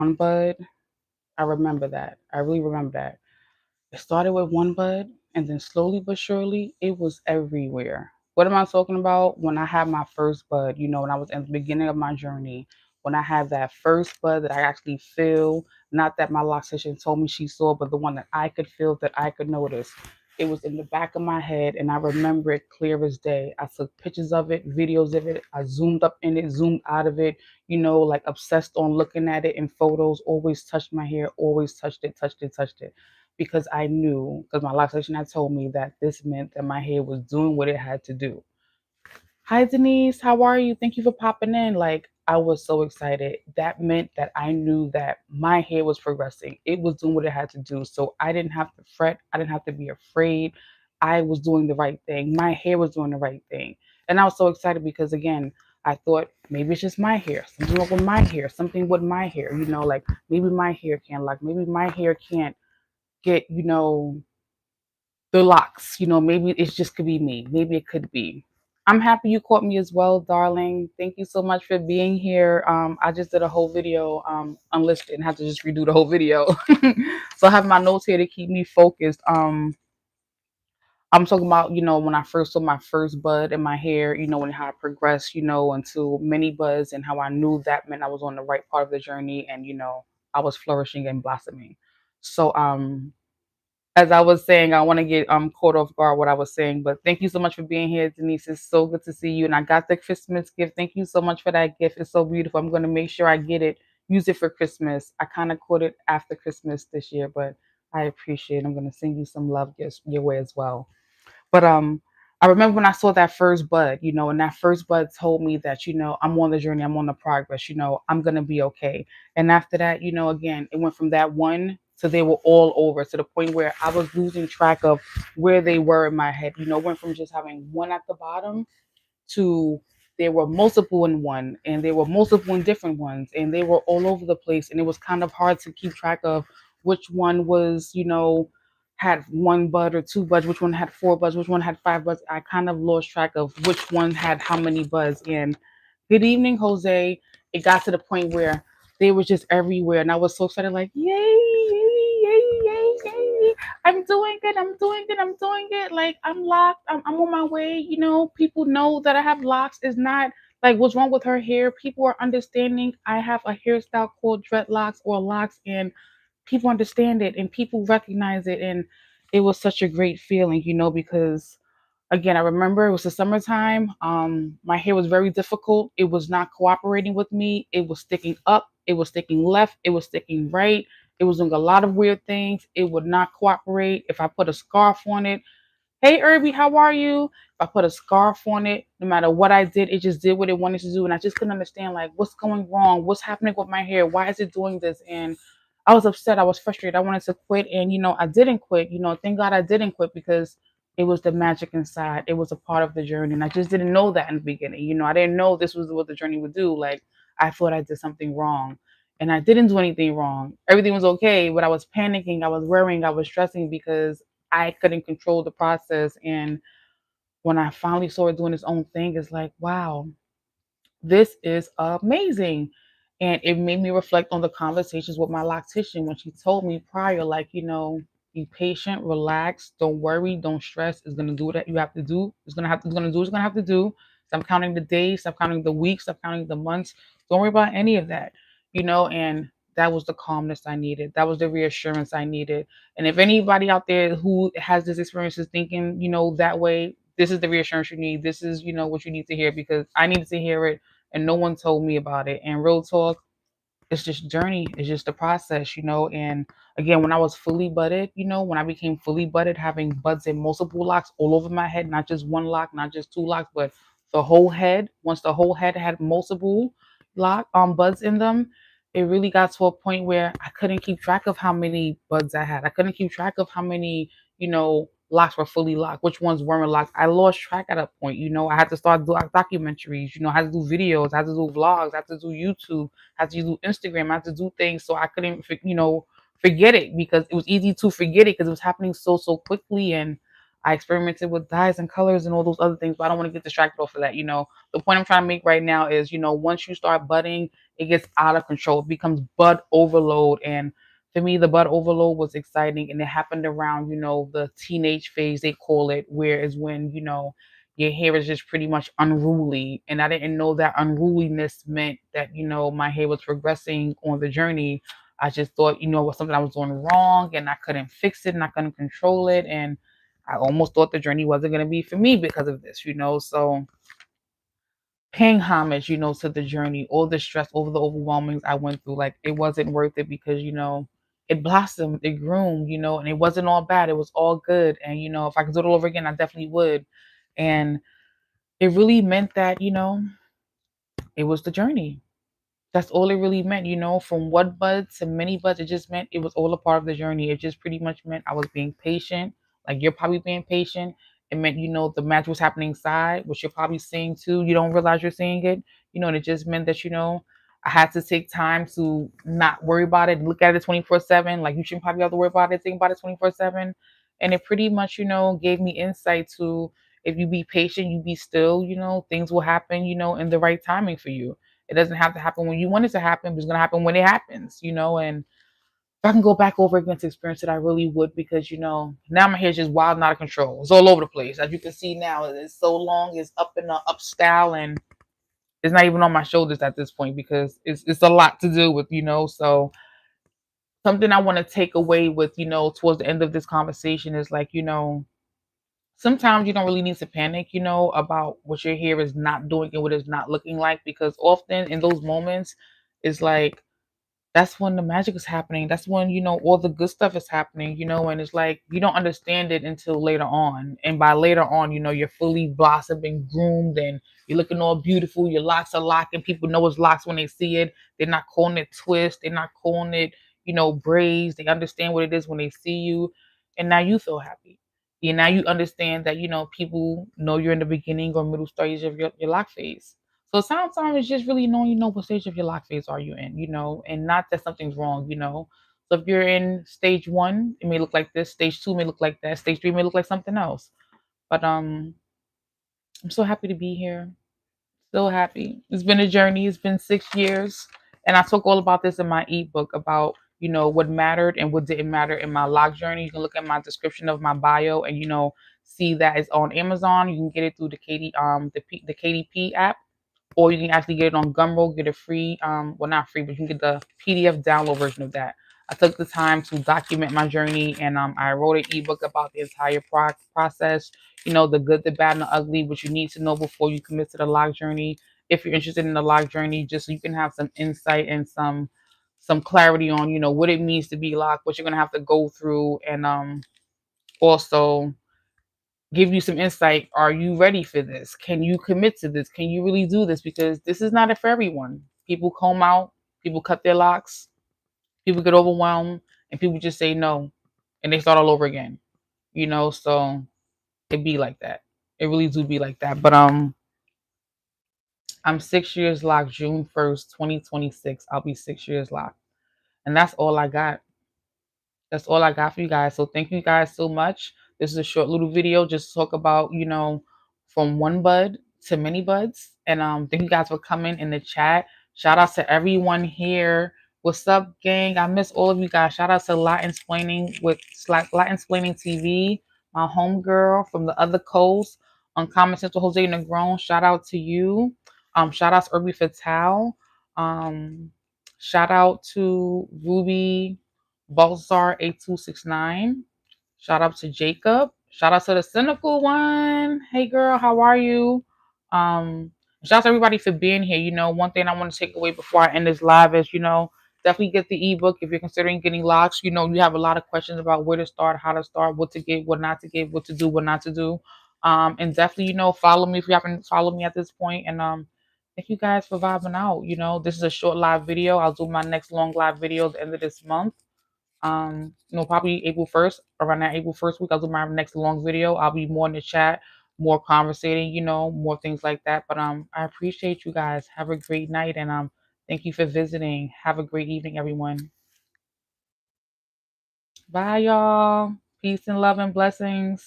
one bud. I remember that. I really remember that. It started with one bud, and then slowly but surely, it was everywhere. What am I talking about? When I had my first bud, when I was in the beginning of my journey, when I had that first bud that I actually feel, not that my loctician told me she saw, but the one that I could feel, that I could notice. It was in the back of my head, and I remember it clear as day. I took pictures of it, videos of it. I zoomed up in it, zoomed out of it, like obsessed on looking at it in photos, always touched my hair, always touched it, touched it, touched it because I knew, because my loctician had told me that this meant that my hair was doing what it had to do. Hi, Denise. How are you? Thank you for popping in. Like, I was so excited. That meant that I knew that my hair was progressing. It was doing what it had to do. So I didn't have to fret. I didn't have to be afraid. I was doing the right thing. My hair was doing the right thing. And I was so excited because, again, I thought maybe it's just my hair. Something wrong with my hair. Something with my hair. Like maybe my hair can't like, maybe my hair can't get, the locks. Maybe it just could be me. Maybe it could be. I'm happy you caught me as well, darling. Thank you so much for being here. I just did a whole video unlisted and had to just redo the whole video. So I have my notes here to keep me focused. I'm talking about, when I first saw my first bud in my hair, and how I progressed, into mini buds and how I knew that meant I was on the right part of the journey and, I was flourishing and blossoming. So as I was saying, I want to get caught off guard what I was saying, but thank you so much for being here, Denise. It's so good to see you. And I got the Christmas gift. Thank you so much for that gift. It's so beautiful. I'm gonna make sure I get it, use it for Christmas. I kind of caught it after Christmas this year, but I appreciate it. I'm gonna send you some love gifts your way as well. But I remember when I saw that first bud, and that first bud told me that, I'm on the journey, I'm on the progress, I'm gonna be okay. And after that, again, it went from that one to they were all over to the point where I was losing track of where they were in my head. Went from just having one at the bottom to there were multiple in one and there were multiple in different ones and they were all over the place and it was kind of hard to keep track of which one was had one bud or two buds, which one had four buds, which one had five buds. I kind of lost track of which one had how many buds. And good evening, Jose. It got to the point where they were just everywhere and I was so excited, like yay, yay, yay, yay, yay. I'm doing it. I'm doing it. I'm doing it. Like I'm locked. I'm on my way. People know that I have locks. It's not like what's wrong with her hair. People are understanding. I have a hairstyle called dreadlocks or locks, and people understand it and people recognize it. And it was such a great feeling, because again, I remember it was the summertime. My hair was very difficult. It was not cooperating with me. It was sticking up. It was sticking left. It was sticking right. It was doing a lot of weird things. It would not cooperate. If I put a scarf on it, hey Irby, how are you? If I put a scarf on it, no matter what I did, it just did what it wanted to do. And I just couldn't understand like what's going wrong, what's happening with my hair, why is it doing this? And I was upset, I was frustrated, I wanted to quit. And I didn't quit. Thank God I didn't quit because it was the magic inside. It was a part of the journey. And I just didn't know that in the beginning. I didn't know this was what the journey would do. Like I thought I did something wrong. And I didn't do anything wrong. Everything was okay, but I was panicking, I was worrying, I was stressing because I couldn't control the process. And when I finally saw it doing its own thing, it's like, wow, this is amazing. And it made me reflect on the conversations with my loctician when she told me prior, like, be patient, relax, don't worry, don't stress. It's gonna do what you have to do. It's gonna do what it's gonna have to do. Stop counting the days, stop counting the weeks, stop counting the months. Don't worry about any of that, and that was the calmness I needed. That was the reassurance I needed. And if anybody out there who has this experience is thinking, that way, this is the reassurance you need. This is, what you need to hear because I needed to hear it and no one told me about it. And real talk, it's just journey. It's just a process, And again, when I was fully budded, when I became fully budded, having buds and multiple locks all over my head, not just one lock, not just two locks, but the whole head. Once the whole head had multiple buds in them, it really got to a point where I couldn't keep track of how many buds I had. I couldn't keep track of how many, locks were fully locked, which ones weren't locked. I lost track at a point. I had to start doing documentaries. I had to do videos. I had to do vlogs. I had to do YouTube. I had to do Instagram. I had to do things so I couldn't, forget it because it was easy to forget it because it was happening so quickly. And I experimented with dyes and colors and all those other things, but I don't want to get distracted off of that. The point I'm trying to make right now is, once you start budding it gets out of control. It becomes bud overload. And for me, the bud overload was exciting, and it happened around, the teenage phase, they call it, where is when, your hair is just pretty much unruly. And I didn't know that unruliness meant that, my hair was progressing on the journey. I just thought, it was something I was doing wrong and I couldn't fix it and I couldn't control it. And I almost thought the journey wasn't going to be for me because of this. So paying homage, to the journey, all the stress, all the overwhelmings I went through, like it wasn't worth it because, it blossomed, it groomed, and it wasn't all bad. It was all good. And, if I could do it all over again, I definitely would. And it really meant that, it was the journey. That's all it really meant, from one bud to many buds. It just meant it was all a part of the journey. It just pretty much meant I was being patient, like you're probably being patient. It meant, the magic was happening inside, which you're probably seeing too. You don't realize you're seeing it, and it just meant that, I had to take time to not worry about it, look at it 24/7. Like you shouldn't probably have to worry about it, think about it 24/7. And it pretty much, gave me insight to if you be patient, you be still, things will happen, in the right timing for you. It doesn't have to happen when you want it to happen, but it's gonna happen when it happens. And if I can go back over again to experience it, I really would because now my hair's just wild and out of control. It's all over the place. As you can see now, it's so long, it's up in the up style, and it's not even on my shoulders at this point because it's a lot to do with. So something I want to take away with, towards the end of this conversation is like, sometimes you don't really need to panic, about what your hair is not doing and what it's not looking like because often in those moments, it's like that's when the magic is happening. That's when, all the good stuff is happening, and it's like you don't understand it until later on. And by later on, you're fully blossoming, groomed, and you're looking all beautiful. Your locks are locking. People know it's locks when they see it. They're not calling it twist. They're not calling it, braids. They understand what it is when they see you. And now you feel happy. Now you understand that, people know you're in the beginning or middle stage of your lock phase. So sometimes it's just really knowing, what stage of your lock phase are you in, and not that something's wrong. So if you're in stage one, it may look like this. Stage two may look like that. Stage three may look like something else. But I'm so happy to be here. So happy. It's been a journey. It's been 6 years, and I talk all about this in my ebook about what mattered and what didn't matter in my lock journey. You can look at my description of my bio and see that it's on Amazon. You can get it through the KDP app, or you can actually get it on Gumroad, get a free, well, not free, but you can get the PDF download version of that. I took the time to document my journey, and I wrote an ebook about the entire process, the good, the bad, and the ugly, what you need to know before you commit to the lock journey. If you're interested in the lock journey, just so you can have some insight and some clarity on, what it means to be locked, what you're gonna have to go through, and also give you some insight. Are you ready for this? Can you commit to this? Can you really do this? Because this is not for everyone. People comb out, people cut their locks, people get overwhelmed, and people just say no and they start all over again. So it be like that. It really do be like that. But I'm 6 years locked. June 1st, 2026. I'll be 6 years locked. And that's all I got. That's all I got for you guys. So thank you guys so much. This is a short little video just to talk about, from one bud to many buds. And thank you guys for coming in the chat. Shout out to everyone here. What's up, gang? I miss all of you guys. Shout out to Latin Splaining Latin Splaining TV, my homegirl from the other coast. Uncommon Central Jose Negron. Shout out to you. Shout out to Irby Fatal. Shout out to Ruby Balsar 8269. Shout out to Jacob. Shout out to the cynical one. Hey girl, how are you? Shout out to everybody for being here. One thing I want to take away before I end this live is, definitely get the ebook if you're considering getting locks. You have a lot of questions about where to start, how to start, what to get, what not to get, what to do, what not to do. And definitely, follow me if you haven't followed me at this point. And thank you guys for vibing out. This is a short live video. I'll do my next long live video at the end of this month. Probably April 1st, around that April 1st week, I'll do my next long video. I'll be more in the chat, more conversating, more things like that. But I appreciate you guys. Have a great night, and thank you for visiting. Have a great evening, everyone. Bye, y'all. Peace and love and blessings.